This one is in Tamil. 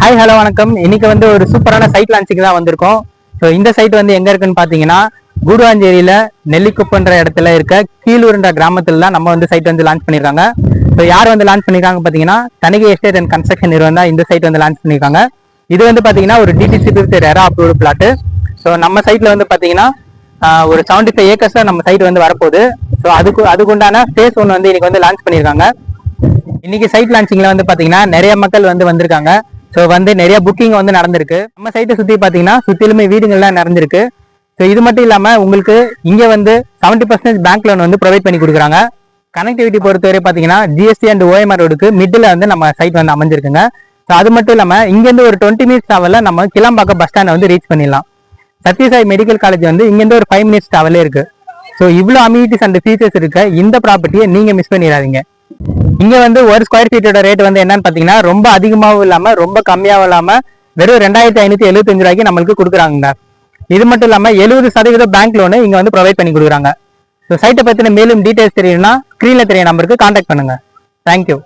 ஹாய் ஹலோ வணக்கம். இன்னைக்கு வந்து ஒரு சூப்பரான சைட் லான்ச்சுக்கு தான் வந்திருக்கோம். ஸோ இந்த சைட் வந்து எங்க இருக்குன்னு பாத்தீங்கன்னா கூடுவாஞ்சேரியில நெல்லிக்குப்பன்ற இடத்துல இருக்க கீழூர்ன்ற கிராமத்துல தான் நம்ம வந்து சைட் வந்து லான்ச் பண்ணிருக்காங்க. ஸோ யார் வந்து லான்ச் பண்ணிருக்காங்க பாத்தீங்கன்னா தனிகை எஸ்டேட் அண்ட் கன்ஸ்ட்ரக்ஷன் நிறுவனம் தான் இந்த சைட் வந்து லான்ச் பண்ணிருக்காங்க. இது வந்து பாத்தீங்கன்னா ஒரு DTC RERA approved plot. So நம்ம சைட்ல வந்து பாத்தீங்கன்னா ஒரு 75 ஏக்கர்ஸ்ல நம்ம சைட் வந்து வரப்போகுது. ஸோ அதுக்குண்டான ஃபேஸ் ஒன்று வந்து இன்னைக்கு வந்து லான்ச் பண்ணிருக்காங்க. இன்னைக்கு சைட் லான்ச்சிங்ல வந்து பாத்தீங்கன்னா நிறைய மக்கள் வந்து வந்திருக்காங்க. ஸோ வந்து நிறைய புக்கிங் வந்து நடந்திருக்கு. நம்ம சைட்டை சுத்தி பாத்தீங்கன்னா சுத்திலுமே வீடுகள்லாம் நடந்திருக்கு. ஸோ இது மட்டும் இல்லாம உங்களுக்கு இங்க வந்து 70% பேங்க் லோன் வந்து ப்ரொவைட் பண்ணி கொடுக்குறாங்க. கனெக்டிவிட்டி பொறுத்தவரை பாத்தீங்கன்னா ஜிஎஸ்டி அண்ட் ஓஎம்ஆர் ரோடுக்கு மிடில் வந்து நம்ம சைட் வந்து அமைஞ்சிருக்குங்க. ஸோ அது மட்டும் இல்லாம இங்கிருந்து ஒரு 20 மினிட்ஸ் டிராவல்ல நம்ம கிளம்பாக்கம் பஸ் ஸ்டாண்ட் வந்து ரீச் பண்ணிடலாம். சத்யசாய் மெடிக்கல் காலேஜ் வந்து இங்கிருந்து ஒரு 5 மினிட்ஸ் டிராவலே இருக்கு. ஸோ இவ்வளோ அம்யூனிட்டிஸ் அண்ட் ஃபீச்சர்ஸ் இருக்க இந்த ப்ராப்பர்ட்டியை நீங்க மிஸ் பண்ணிடாதீங்க. இங்க வந்து ஒரு ஸ்கொயர் ஃபீட்டோட ரேட் வந்து என்னன்னு பாத்தீங்கன்னா ரொம்ப அதிகமாகவும் இல்லாம ரொம்ப கம்மியாகவும் இல்லாம வெறும் 2575 ரூபாய்க்கு நம்மளுக்கு கொடுக்குறாங்க. இது மட்டும் இல்லாம 70% பேங்க் லோனு இங்க வந்து ப்ரொவைட் பண்ணி கொடுக்குறாங்க. ஸோ சைட்டை பத்தின மேலும் டீடைல்ஸ் தெரியணும்னா ஸ்கிரீன்ல தெரிய நம்பருக்கு கான்டாக்ட் பண்ணுங்க. தேங்க்யூ.